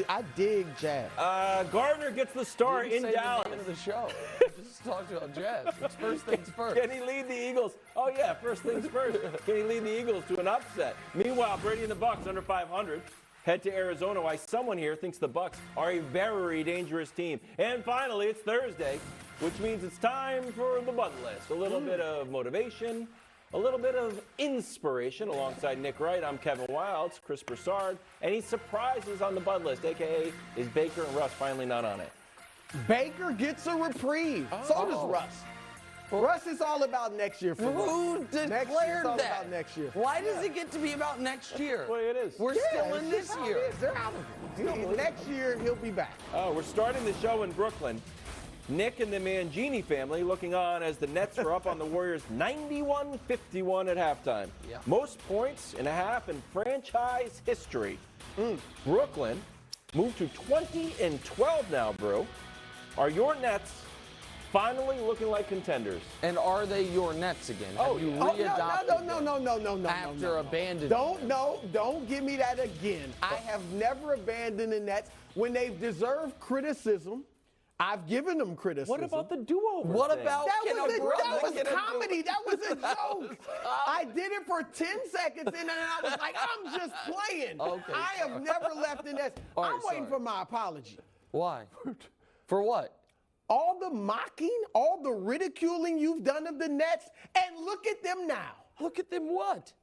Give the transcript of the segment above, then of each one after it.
I dig jazz. Gardner gets the start in Dallas. The name of the show. Just talk about jazz. It's first things first. Can he lead the Eagles? Oh yeah, first things first. Can he lead the Eagles to an upset? Meanwhile, Brady and the Bucks under 500 head to Arizona. Why someone here thinks the Bucks are a very dangerous team. And finally, it's Thursday, which means it's time for the Bud List. A little bit of motivation, a little bit of inspiration alongside Nick Wright. I'm Kevin Wilds, Chris Broussard, any surprises on the Bud List, a.k.a. is Baker and Russ finally not on it? Baker gets a reprieve. So does Russ. Russ is all about next year for Who declared all that? about next year. Why does it get to be about next year? Well, it is. We're still in this year. They're out of it. Next year, he'll be back. We're starting the show in Brooklyn. Nick and the Mangini family looking on as the Nets are up on the Warriors 91-51 at halftime. Yeah. Most points and a half in franchise history. Brooklyn moved to 20-12 now, bro. Are your Nets finally looking like contenders? And are they your Nets again? Have you readopted no. after abandoning? Don't give me that again. I have never abandoned the Nets when they've deserved criticism. I've given them criticism. What about the do-over What thing? about that was comedy. That was a joke. I did it for 10 seconds and then I was like, I'm just playing. Okay, I have never left the Nets. I'm waiting for my apology. Why? For what? All the mocking, all the ridiculing you've done of the Nets, and look at them now. Look at them what?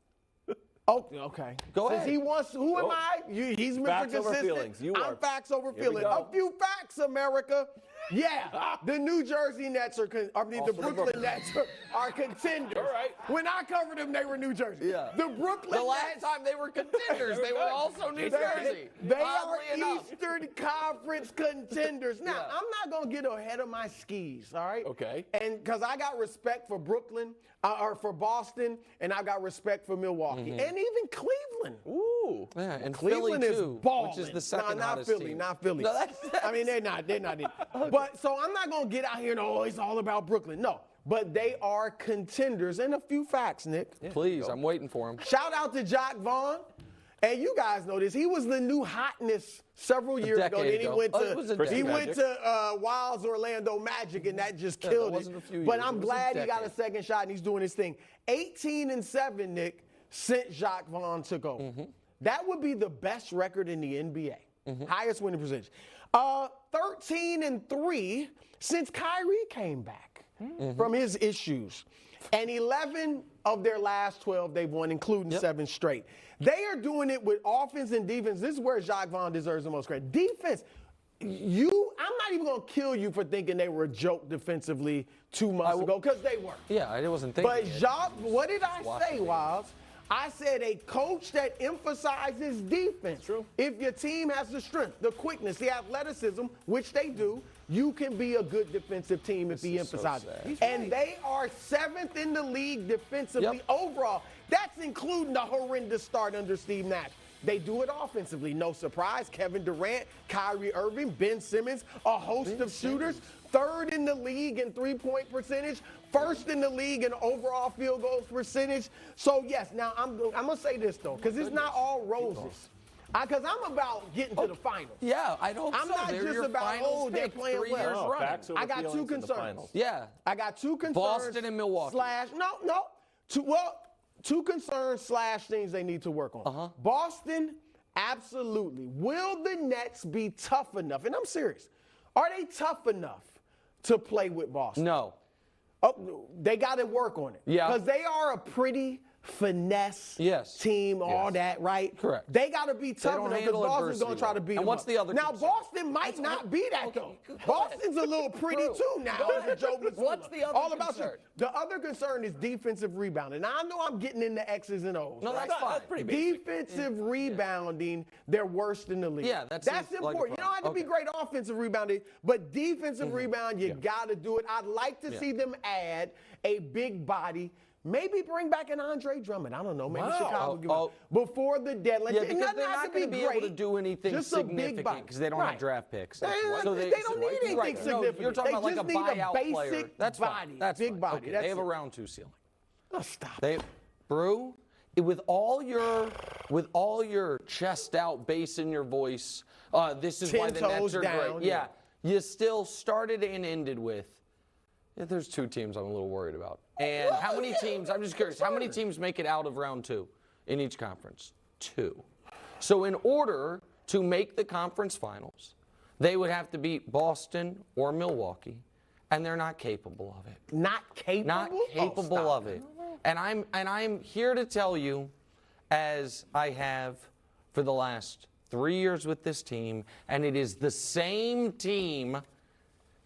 Oh, okay. Go Since ahead. He wants. Who am I? He's Mr. Facts over Consistent. feelings. You I'm are. facts over Here we feelings. go. A few facts, America. Yeah, the New Jersey Nets are. The Brooklyn Nets are contenders. All right. When I covered them, they were New Jersey. Yeah. The Brooklyn The last Nets. time they were contenders, they were also New Jersey. They Oddly are enough. Eastern Conference contenders. Now, I'm not going to get ahead of my skis, all right? Okay. And because I got respect for Brooklyn, or for Boston, and I got respect for Milwaukee, and even Cleveland. Ooh. Yeah, and Cleveland Philly is too, balling. which is the second not hottest Philly, team. Not Philly. No, that's I mean, they're not. But so I'm not going to get out here and, it's all about Brooklyn. No. But they are contenders. And a few facts, Nick. Yeah, Please, I'm waiting for him. Shout out to Jock Vaughn. And you guys know this. He was the new hotness several years ago. Then he went to Wilds Orlando Magic, and that just killed wasn't a few But years, I'm it was a glad he got a decade. second shot, and he's doing his thing. 18-7, Nick, since Jock Vaughn took over. That would be the best record in the NBA. Highest winning percentage. 13-3 since Kyrie came back from his issues. And 11 of their last 12 they've won, including 7 straight. They are doing it with offense and defense. This is where Jacques Vaughn deserves the most credit. Defense, I'm not even going to kill you for thinking they were a joke defensively 2 months ago, because they were. Yeah, I wasn't thinking But it. Jacques, what did I say, Watching Wilds? I said a coach that emphasizes defense. True. If your team has the strength, the quickness, the athleticism, which they do, you can be a good defensive team if he emphasizes. And they are 7th in the league defensively overall. That's including the horrendous start under Steve Nash. They do it offensively. No surprise. Kevin Durant, Kyrie Irving, Ben Simmons, a host of shooters. 3rd in the league in three-point percentage. 1st in the league in overall field goal percentage. So, yes, now I'm going to say this, though, because it's not all roses. Because I'm about getting to the finals. Yeah, I hope I'm so. not They're just your about, finals they're pick playing 3 well. years No, running. facts over I got 2 feelings in the concerns. finals. Yeah. I got 2 concerns. Boston and Milwaukee. Two concerns / things they need to work on. Boston, absolutely. Will the Nets be tough enough? And I'm serious. Are they tough enough to play with Boston? No. Oh, they got to work on it. Yeah. Because they are a pretty finesse team, all that, right? Correct. They got to be tough don't enough because handle Boston's going to adversity try to beat well. them And what's up. the other Now, concern? Boston might not be that, though. Boston's a little pretty, too, now, as a Joe Mazzulla. What's the other All about concern? The other concern is defensive rebounding. Now, I know I'm getting into X's and O's. No, right? that's fine. That's pretty basic. Defensive rebounding, they're worst in the league. Yeah, that's important. like a You don't have to problem. be great offensive rebounding, but defensive rebound, you got to do it. I'd like to see them add a big body. Maybe bring back an Andre Drummond. I don't know. Maybe Chicago give up before the deadline. Yeah, It because doesn't they're have not to going to be able to do anything Just a big significant body. because they don't have draft picks. They don't need anything Right. No, significant. you're talking They about like a just need buyout basic player. That's body. fine. That's big fine. body. Okay, That's they have it. a round 2 ceiling. Oh, stop. Brew, with all your chest out, bass in your voice, this is why the Nets are great. Yeah, you still started and ended with. There's 2 teams I'm a little worried about. And how many teams? I'm just curious. How many teams make it out of round 2 in each conference? 2. So in order to make the conference finals, they would have to beat Boston or Milwaukee, and they're not capable of it. Not capable? Not capable of it. And I'm here to tell you, as I have for the last 3 years with this team, and it is the same team,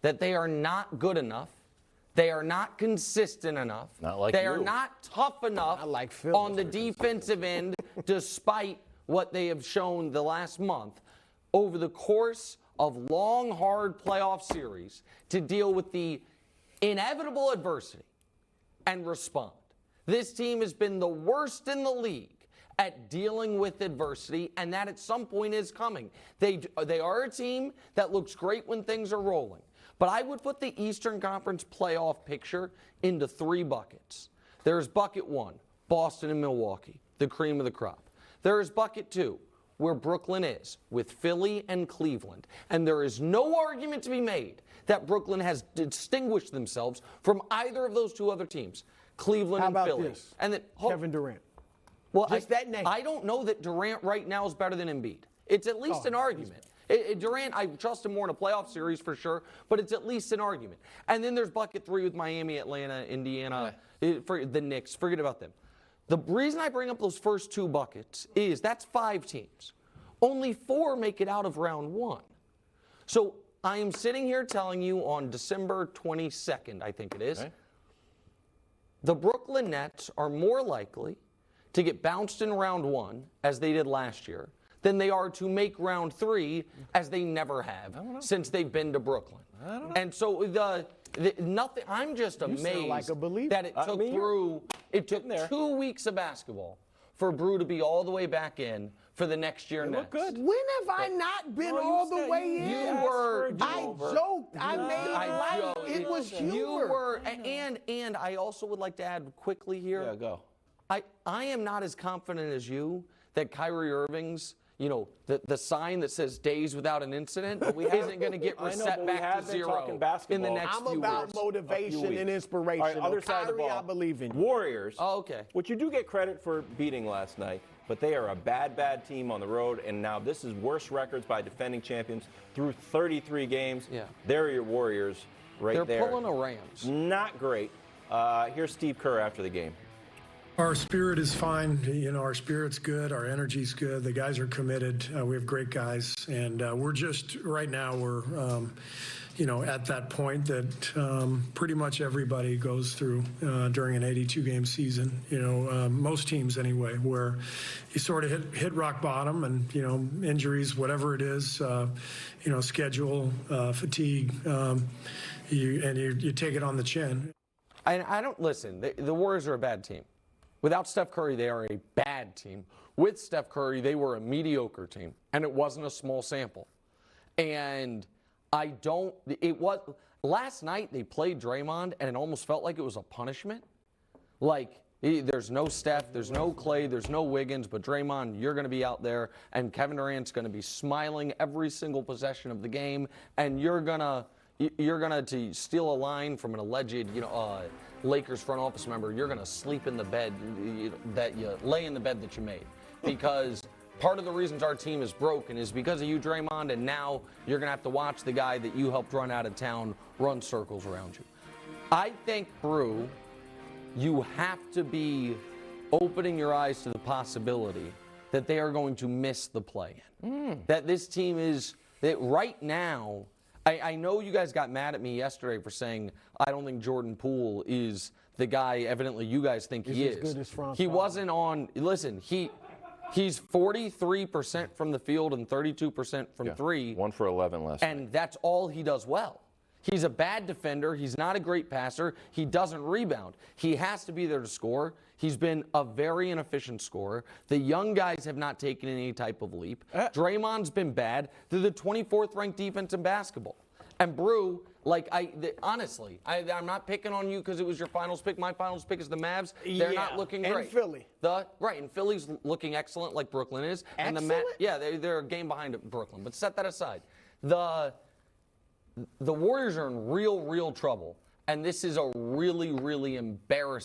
that they are not good enough. They are not consistent enough. Not like they are not tough enough on the defensive end, despite what they have shown the last month over the course of long, hard playoff series to deal with the inevitable adversity and respond. This team has been the worst in the league at dealing with adversity, and that at some point is coming. They are a team that looks great when things are rolling. But I would put the Eastern Conference playoff picture into 3 buckets. There's bucket 1, Boston and Milwaukee, the cream of the crop. There is bucket 2, where Brooklyn is, with Philly and Cleveland. And there is no argument to be made that Brooklyn has distinguished themselves from either of those 2 other teams, Cleveland and Philly. How about this? And then, Kevin Durant. Well, Just that name. I don't know that Durant right now is better than Embiid. It's at least an argument. Durant, I trust him more in a playoff series for sure, but it's at least an argument. And then there's bucket 3 with Miami, Atlanta, Indiana, for the Knicks. Forget about them. The reason I bring up those first 2 buckets is that's 5 teams. Only 4 make it out of round 1. So I am sitting here telling you on December 22nd, I think it is, the Brooklyn Nets are more likely to get bounced in round 1, as they did last year, than they are to make round 3, as they never have since they've been to Brooklyn. And so nothing. I'm just amazed like a believer. that it took 2 weeks of basketball for Brew to be all the way back in for the next year. Look good. When have I not been all the way in? I joked. I made it light. It was humor. You were, and I also would like to add quickly here. Yeah, go. I am not as confident as you that Kyrie Irving's, the sign that says days without an incident isn't going to get reset back to 0 in the next few I'm about weeks. motivation and inspiration. All right, other side of the ball. I believe in you. Warriors. Oh, okay. Which you do get credit for beating last night, but they are a bad team on the road, and now this is worst records by defending champions through 33 games. Yeah. They're your Warriors right there. They're pulling a Rams. Not great. Here's Steve Kerr after the game. Our spirit is fine. Our spirit's good. Our energy's good. The guys are committed. We have great guys. And we're just, right now, we're, at that point that pretty much everybody goes through during an 82-game season, most teams anyway, where you sort of hit rock bottom and, injuries, whatever it is, schedule, fatigue, you take it on the chin. I don't listen. The Warriors are a bad team. Without Steph Curry, they are a bad team. With Steph Curry, they were a mediocre team, and it wasn't a small sample. And last night they played Draymond, and it almost felt like it was a punishment. Like, there's no Steph, there's no Clay, there's no Wiggins, but Draymond, you're going to be out there, and Kevin Durant's going to be smiling every single possession of the game, and you're going to steal a line from an alleged, Lakers front office member, you're going to sleep in the bed that you lay in the bed that you made. Because part of the reasons our team is broken is because of you, Draymond, and now you're going to have to watch the guy that you helped run out of town run circles around you. I think, Brew, you have to be opening your eyes to the possibility that they are going to miss the play-in. That this team that right now, I know you guys got mad at me yesterday for saying I don't think Jordan Poole is the guy evidently you guys think he is. Good as Francois. He wasn't on. Listen, he's 43% from the field and 32% from 3. 1 for 11 last night. And that's all he does well. He's a bad defender. He's not a great passer. He doesn't rebound. He has to be there to score. He's been a very inefficient scorer. The young guys have not taken any type of leap. Draymond's been bad. They're the 24th ranked defense in basketball. And Brew, like, honestly, I'm not picking on you because it was your finals pick. My finals pick is the Mavs. They're not looking great. And Philly. And Philly's looking excellent like Brooklyn is. Excellent? And they're a game behind Brooklyn. But set that aside. The Warriors are in real trouble. And this is a really, really embarrassing